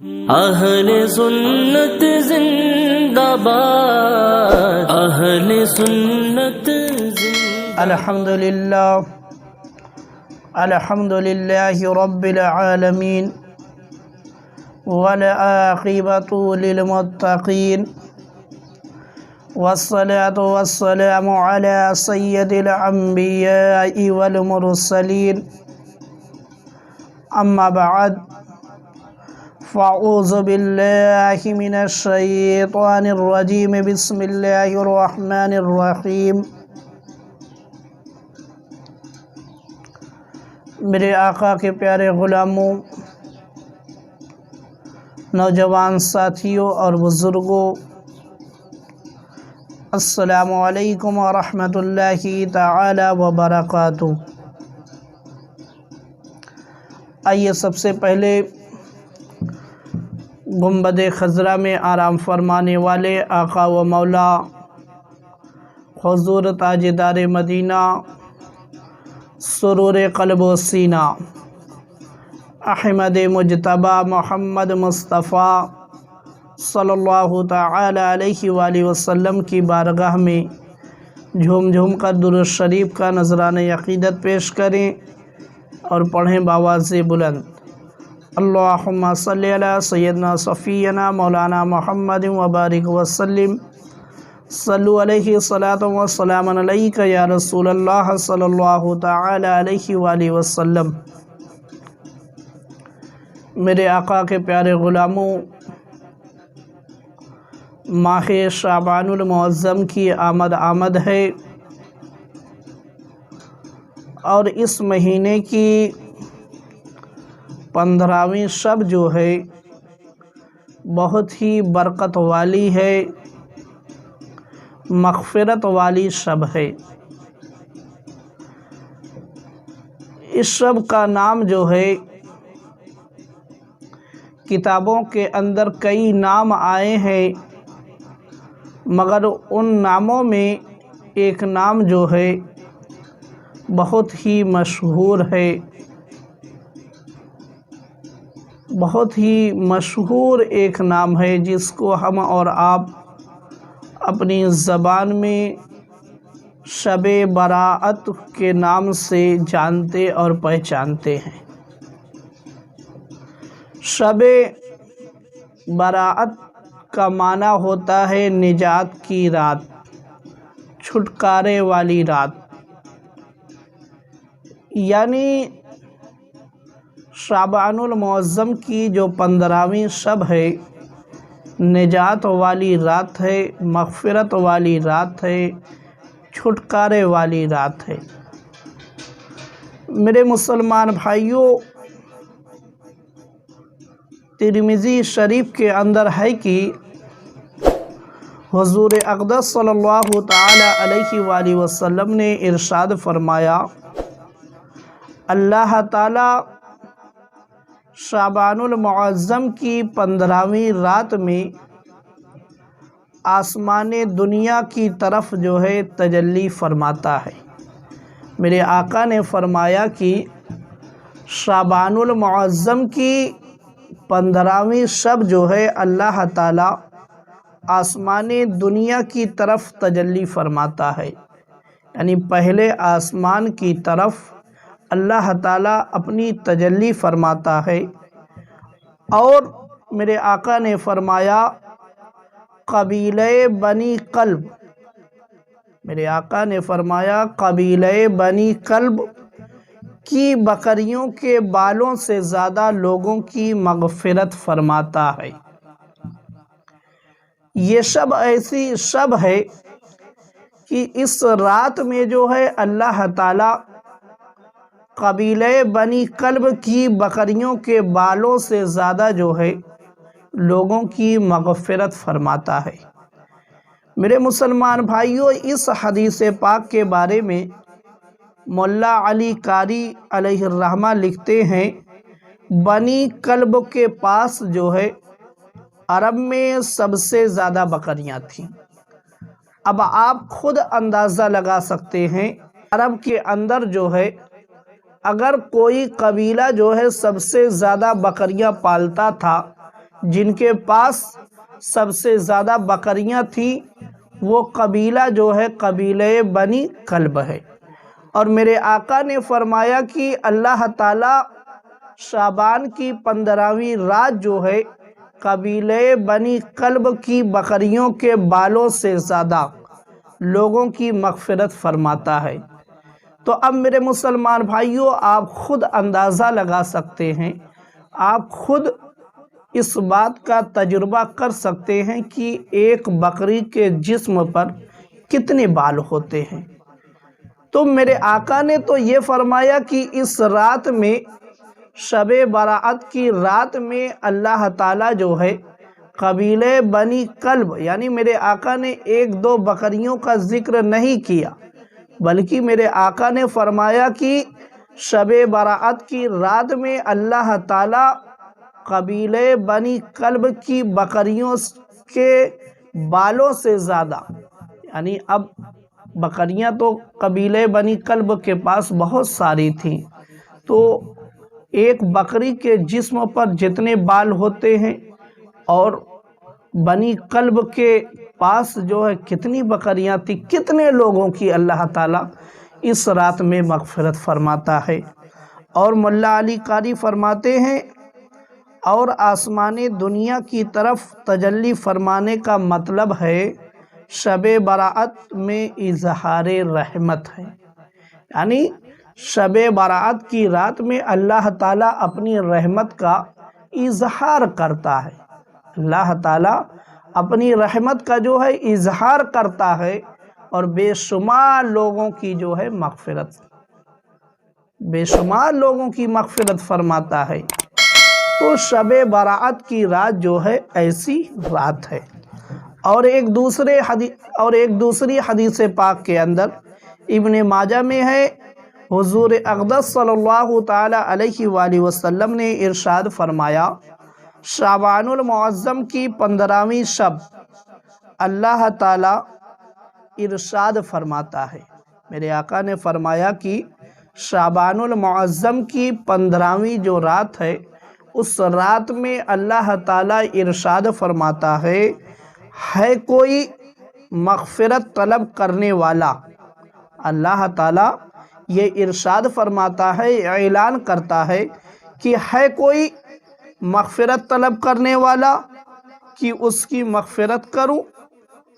اہل سنت زندہ باد، اہل سنت الحمد للہ رب العالمین والعاقبۃ للمتقین والصلاة والسلام علی سید الانبیاء والمرسلین اما بعد فاعوذ باللہ من الشیطان الرجیم بسم اللہ الرحمن الرحیم۔ میرے آقا کے پیارے غلاموں، نوجوان ساتھیوں اور بزرگوں، السلام علیکم ورحمۃ اللہ تعالی وبرکاتہ۔ آئیے سب سے پہلے گنبد خضرا میں آرام فرمانے والے آقا و مولا حضور تاجدار مدینہ، سرور قلب و سینہ، احمد مجتبی محمد مصطفیٰ صلی اللہ تعالی علیہ وآلہ وسلم کی بارگاہ میں جھوم جھوم کر درود شریف کا نذرانہ عقیدت پیش کریں اور پڑھیں بآواز بلند، اللہم صلی علی سیدنا صفینا مولانا محمد وبارک وسلم، صلو علیہ صلاۃ و سلام علیک یا رسول اللہ صلی اللہ تعالی علیہ وآلہ وسلم۔ میرے آقا کے پیارے غلاموں، ماہ شعبان المعظم کی آمد ہے اور اس مہینے کی 15ویں شب جو ہے بہت ہی برکت والی ہے، مغفرت والی شب ہے۔ اس شب کا نام جو ہے، کتابوں کے اندر کئی نام آئے ہیں، مگر ان ناموں میں ایک نام جو ہے بہت ہی مشہور ہے، بہت ہی مشہور ایک نام ہے جس کو ہم اور آپ اپنی زبان میں شب برأت کے نام سے جانتے اور پہچانتے ہیں۔ شب برأت کا معنی ہوتا ہے نجات کی رات، چھٹکارے والی رات، یعنی شعبان المعظم کی جو 15ویں شب ہے، نجات والی رات ہے، مغفرت والی رات ہے، چھٹکارے والی رات ہے۔ میرے مسلمان بھائیوں، ترمذی شریف کے اندر ہے کہ حضور اقدس صلی اللہ تعالی علیہ وآلہ وسلم نے ارشاد فرمایا، اللہ تعالی شعبان المعظم کی 15ویں رات میں آسمان دنیا کی طرف جو ہے تجلی فرماتا ہے۔ میرے آقا نے فرمایا کہ شعبان المعظم کی 15ویں شب جو ہے اللہ تعالی آسمان دنیا کی طرف تجلی فرماتا ہے، یعنی پہلے آسمان کی طرف اللہ تعالیٰ اپنی تجلی فرماتا ہے، اور میرے آقا نے فرمایا قبیلہ بنی کلب، میرے آقا نے فرمایا قبیلہ بنی کلب کی بکریوں کے بالوں سے زیادہ لوگوں کی مغفرت فرماتا ہے۔ یہ شب ایسی شب ہے کہ اس رات میں جو ہے اللہ تعالیٰ قبیلہ بنی کلب کی بکریوں کے بالوں سے زیادہ جو ہے لوگوں کی مغفرت فرماتا ہے۔ میرے مسلمان بھائیوں، اس حدیث پاک کے بارے میں مولا علی قاری علیہ الرحمہ لکھتے ہیں، بنی کلب کے پاس جو ہے عرب میں سب سے زیادہ بکریاں تھیں۔ اب آپ خود اندازہ لگا سکتے ہیں، عرب کے اندر جو ہے اگر کوئی قبیلہ جو ہے سب سے زیادہ بکریاں پالتا تھا جن کے پاس سب سے زیادہ بکریاں تھیں وہ قبیلہ جو ہے قبیلہ بنی کلب ہے۔ اور میرے آقا نے فرمایا کہ اللہ تعالیٰ شعبان کی 15ویں رات جو ہے قبیلہ بنی کلب کی بکریوں کے بالوں سے زیادہ لوگوں کی مغفرت فرماتا ہے۔ تو اب میرے مسلمان بھائیوں، آپ خود اندازہ لگا سکتے ہیں، آپ خود اس بات کا تجربہ کر سکتے ہیں کہ ایک بکری کے جسم پر کتنے بال ہوتے ہیں۔ تو میرے آقا نے تو یہ فرمایا کہ اس رات میں، شب برات کی رات میں، اللہ تعالیٰ جو ہے قبیلہ بنی کلب، یعنی میرے آقا نے ایک دو بکریوں کا ذکر نہیں کیا، بلکہ میرے آقا نے فرمایا کہ شب برات کی رات میں اللہ تعالیٰ قبیلہ بنی کلب کی بکریوں کے بالوں سے زیادہ، یعنی اب بکریاں تو قبیلہ بنی کلب کے پاس بہت ساری تھیں، تو ایک بکری کے جسم پر جتنے بال ہوتے ہیں اور بنی کلب کے پاس جو ہے کتنی بکریاں تھیں، کتنے لوگوں کی اللہ تعالیٰ اس رات میں مغفرت فرماتا ہے۔ اور ملا علی قاری فرماتے ہیں، اور آسمان دنیا کی طرف تجلی فرمانے کا مطلب ہے شب برات میں اظہار رحمت ہے، یعنی شب برات کی رات میں اللہ تعالیٰ اپنی رحمت کا اظہار کرتا ہے، اللہ تعالیٰ اپنی رحمت کا جو ہے اظہار کرتا ہے، اور بے شمار لوگوں کی جو ہے مغفرت، بے شمار لوگوں کی مغفرت فرماتا ہے۔ تو شب برات کی رات جو ہے ایسی رات ہے۔ اور ایک دوسری حدیث پاک کے اندر ابن ماجہ میں ہے، حضور اقدس صلی اللہ تعالی علیہ وآلہ وسلم نے ارشاد فرمایا، شعبان المعظم کی 15ویں شب اللہ تعالی ارشاد فرماتا ہے، میرے آقا نے فرمایا کہ شعبان المعظم کی 15ویں جو رات ہے، اس رات میں اللہ تعالیٰ ارشاد فرماتا ہے کوئی مغفرت طلب کرنے والا، اللہ تعالیٰ یہ ارشاد فرماتا ہے، اعلان کرتا ہے کہ ہے کوئی مغفرت طلب کرنے والا کہ اس کی مغفرت کروں،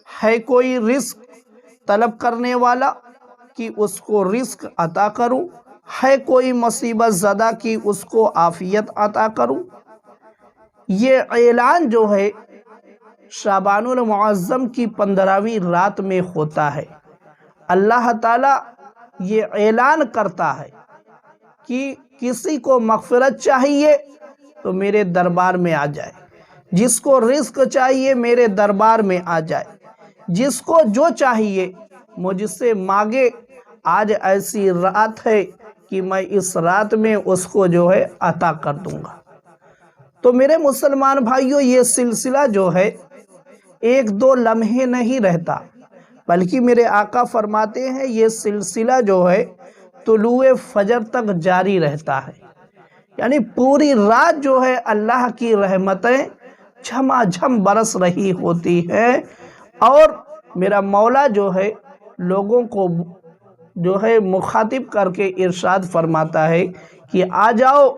ہے کوئی رزق طلب کرنے والا کہ اس کو رزق عطا کروں، ہے کوئی مصیبت زدہ کی اس کو عافیت عطا کروں۔ یہ اعلان جو ہے شعبان المعظم کی 15ویں رات میں ہوتا ہے۔ اللہ تعالیٰ یہ اعلان کرتا ہے کہ کسی کو مغفرت چاہیے تو میرے دربار میں آ جائے، جس کو رزق چاہیے میرے دربار میں آ جائے، جس کو جو چاہیے مجھ سے مانگے، آج ایسی رات ہے کہ میں اس رات میں اس کو جو ہے عطا کر دوں گا۔ تو میرے مسلمان بھائیوں، یہ سلسلہ جو ہے ایک دو لمحے نہیں رہتا، بلکہ میرے آقا فرماتے ہیں یہ سلسلہ جو ہے طلوع فجر تک جاری رہتا ہے، یعنی پوری رات جو ہے اللہ کی رحمتیں جھما جھم برس رہی ہوتی ہیں، اور میرا مولا جو ہے لوگوں کو جو ہے مخاطب کر کے ارشاد فرماتا ہے کہ آ جاؤ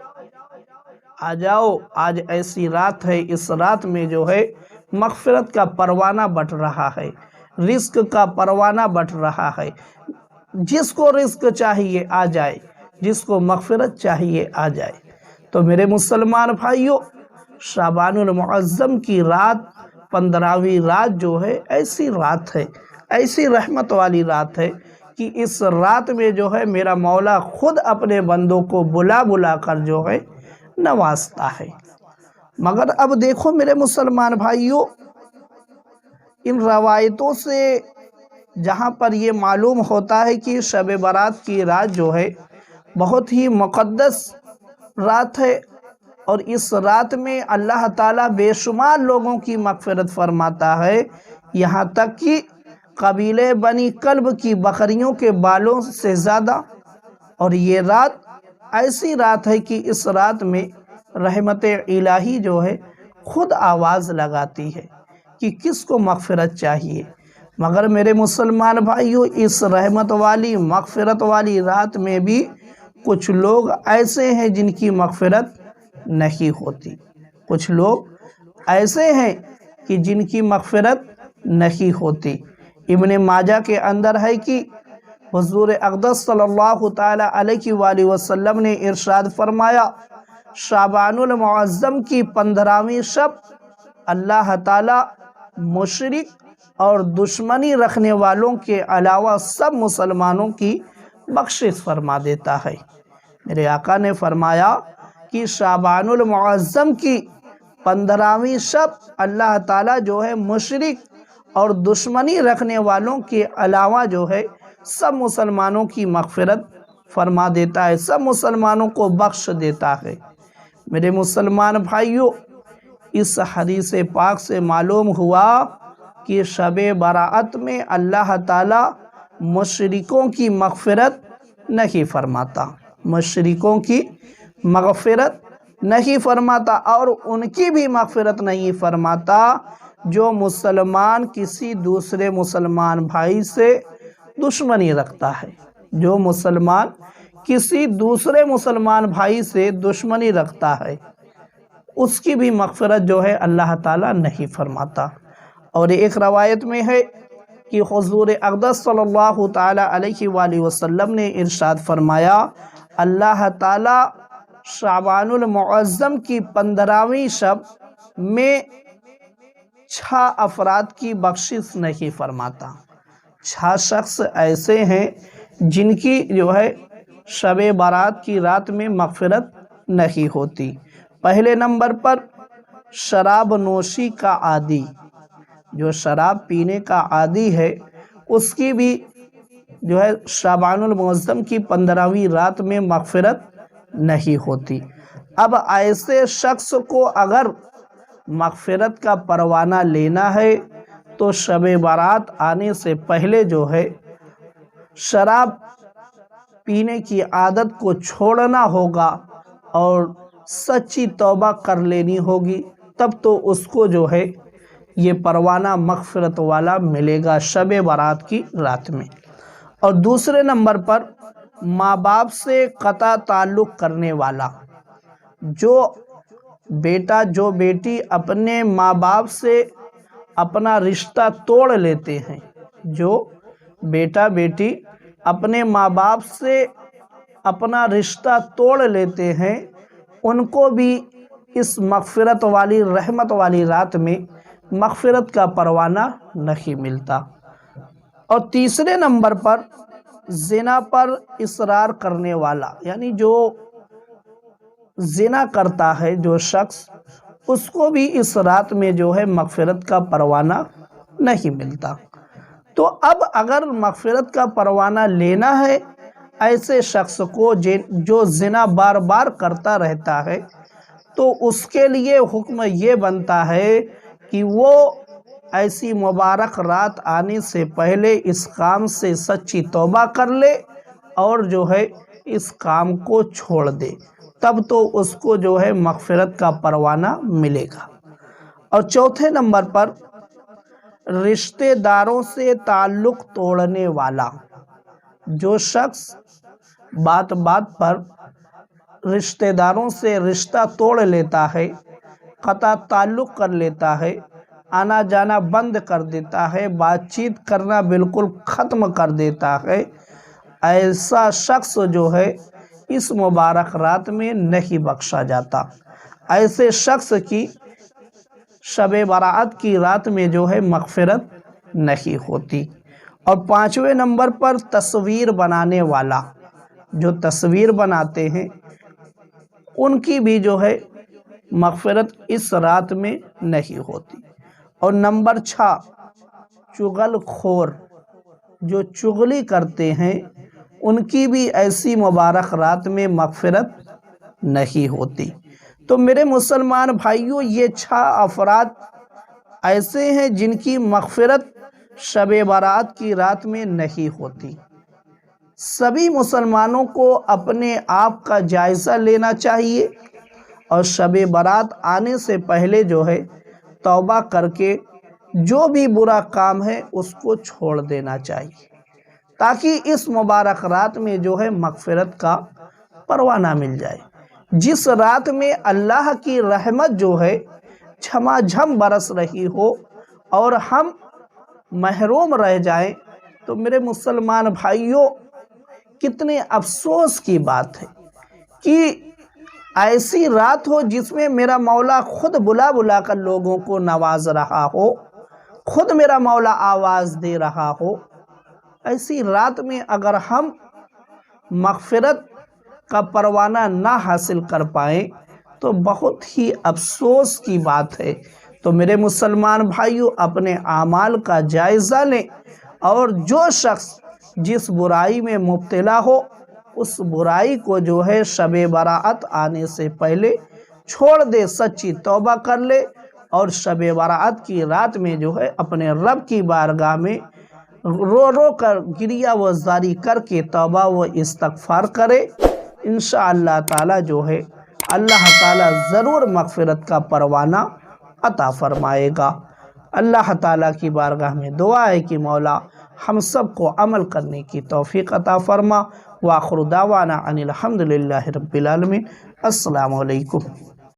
آ جاؤ، آج ایسی رات ہے، اس رات میں جو ہے مغفرت کا پروانہ بٹ رہا ہے، رزق کا پروانہ بٹ رہا ہے، جس کو رزق چاہیے آ جائے، جس کو مغفرت چاہیے آ جائے۔ تو میرے مسلمان بھائیوں، شعبان المعظم کی رات 15ویں رات جو ہے ایسی رات ہے، ایسی رحمت والی رات ہے کہ اس رات میں جو ہے میرا مولا خود اپنے بندوں کو بلا بلا کر جو ہے نوازتا ہے۔ مگر اب دیکھو میرے مسلمان بھائیوں، ان روایتوں سے جہاں پر یہ معلوم ہوتا ہے کہ شب برات کی رات جو ہے بہت ہی مقدس رات ہے، اور اس رات میں اللہ تعالیٰ بے شمار لوگوں کی مغفرت فرماتا ہے، یہاں تک کہ قبیلہ بنی کلب کی بکریوں کے بالوں سے زیادہ۔ اور یہ رات ایسی رات ہے کہ اس رات میں رحمت الہی جو ہے خود آواز لگاتی ہے کہ کس کو مغفرت چاہیے۔ مگر میرے مسلمان بھائیوں، اس رحمت والی مغفرت والی رات میں بھی کچھ لوگ ایسے ہیں جن کی مغفرت نہیں ہوتی، کچھ لوگ ایسے ہیں کہ جن کی مغفرت نہیں ہوتی۔ ابن ماجہ کے اندر ہے کہ حضور اقدس صلی اللہ تعالی علیہ وآلہ وسلم نے ارشاد فرمایا، شعبان المعظم کی 15ویں شب اللہ تعالی مشرک اور دشمنی رکھنے والوں کے علاوہ سب مسلمانوں کی بخشش فرما دیتا ہے۔ میرے آقا نے فرمایا کہ شعبان المعظم کی 15ویں شب اللہ تعالیٰ جو ہے مشرک اور دشمنی رکھنے والوں کے علاوہ جو ہے سب مسلمانوں کی مغفرت فرما دیتا ہے، سب مسلمانوں کو بخش دیتا ہے۔ میرے مسلمان بھائیوں، اس حدیث پاک سے معلوم ہوا کہ شب برأت میں اللہ تعالیٰ مشرکوں کی مغفرت نہیں فرماتا، مشرکوں کی مغفرت نہیں فرماتا، اور ان کی بھی مغفرت نہیں فرماتا جو مسلمان کسی دوسرے مسلمان بھائی سے دشمنی رکھتا ہے، جو مسلمان کسی دوسرے مسلمان بھائی سے دشمنی رکھتا ہے، اس کی بھی مغفرت جو ہے اللہ تعالیٰ نہیں فرماتا۔ اور ایک روایت میں ہے کہ حضور اقدس صلی اللہ تعالی علیہ وآلہ وسلم نے ارشاد فرمایا، اللہ تعالیٰ شعبان المعظم کی 15ویں شب میں 6 افراد کی بخشش نہیں فرماتا۔ 6 شخص ایسے ہیں جن کی جو ہے شب برات کی رات میں مغفرت نہیں ہوتی۔ پہلے نمبر پر شراب نوشی کا عادی، جو شراب پینے کا عادی ہے، اس کی بھی جو ہے شعبان المعظم کی 15ویں رات میں مغفرت نہیں ہوتی۔ اب ایسے شخص کو اگر مغفرت کا پروانہ لینا ہے تو شب برات آنے سے پہلے جو ہے شراب پینے کی عادت کو چھوڑنا ہوگا اور سچی توبہ کر لینی ہوگی، تب تو اس کو جو ہے یہ پروانہ مغفرت والا ملے گا شب برات کی رات میں۔ اور دوسرے نمبر پر ماں باپ سے قطع تعلق کرنے والا، جو بیٹا جو بیٹی اپنے ماں باپ سے اپنا رشتہ توڑ لیتے ہیں، جو بیٹا بیٹی اپنے ماں باپ سے اپنا رشتہ توڑ لیتے ہیں، ان کو بھی اس مغفرت والی رحمت والی رات میں مغفرت کا پروانہ نہیں ملتا۔ اور تیسرے نمبر پر زنا پر اصرار کرنے والا، یعنی جو زنا کرتا ہے جو شخص، اس کو بھی اس رات میں جو ہے مغفرت کا پروانہ نہیں ملتا۔ تو اب اگر مغفرت کا پروانہ لینا ہے ایسے شخص کو جو زنا بار بار کرتا رہتا ہے، تو اس کے لیے حکم یہ بنتا ہے کہ وہ ایسی مبارک رات آنے سے پہلے اس کام سے سچی توبہ کر لے اور جو ہے اس کام کو چھوڑ دے، تب تو اس کو جو ہے مغفرت کا پروانہ ملے گا۔ اور چوتھے نمبر پر رشتہ داروں سے تعلق توڑنے والا، جو شخص بات بات پر رشتہ داروں سے رشتہ توڑ لیتا ہے، قطع تعلق کر لیتا ہے، آنا جانا بند کر دیتا ہے، بات چیت کرنا بالکل ختم کر دیتا ہے، ایسا شخص جو ہے اس مبارک رات میں نہیں بخشا جاتا۔ ایسے شخص کی شب برات کی رات میں جو ہے مغفرت نہیں ہوتی۔ اور 5ویں نمبر پر تصویر بنانے والا، جو تصویر بناتے ہیں، ان کی بھی جو ہے مغفرت اس رات میں نہیں ہوتی۔ اور نمبر 6 چغل خور، جو چغلی کرتے ہیں، ان کی بھی ایسی مبارک رات میں مغفرت نہیں ہوتی۔ تو میرے مسلمان بھائیوں، یہ 6 افراد ایسے ہیں جن کی مغفرت شب برات کی رات میں نہیں ہوتی۔ سبھی مسلمانوں کو اپنے آپ کا جائزہ لینا چاہیے اور شب برات آنے سے پہلے جو ہے توبہ کر کے جو بھی برا کام ہے اس کو چھوڑ دینا چاہیے، تاکہ اس مبارک رات میں جو ہے مغفرت کا پروانہ مل جائے، جس رات میں اللہ کی رحمت جو ہے جھما جھم برس رہی ہو اور ہم محروم رہ جائیں، تو میرے مسلمان بھائیوں کتنے افسوس کی بات ہے کہ ایسی رات ہو جس میں میرا مولا خود بلا بلا کر لوگوں کو نواز رہا ہو، خود میرا مولا آواز دے رہا ہو۔ ایسی رات میں اگر ہم مغفرت کا پروانہ نہ حاصل کر پائیں تو بہت ہی افسوس کی بات ہے۔ تو میرے مسلمان بھائیوں اپنے اعمال کا جائزہ لیں، اور جو شخص جس برائی میں مبتلا ہو اس برائی کو جو ہے شب برات آنے سے پہلے چھوڑ دے، سچی توبہ کر لے، اور شب برات کی رات میں جو ہے اپنے رب کی بارگاہ میں رو رو کر گریہ و زاری کر کے توبہ و استغفار کرے۔ انشاءاللہ تعالی جو ہے اللہ تعالی ضرور مغفرت کا پروانہ عطا فرمائے گا۔ اللہ تعالیٰ کی بارگاہ میں دعا ہے کہ مولا ہم سب کو عمل کرنے کی توفیق عطا فرما۔ وآخر دعوانا ان الحمدللہ رب العالمین۔ السلام علیکم۔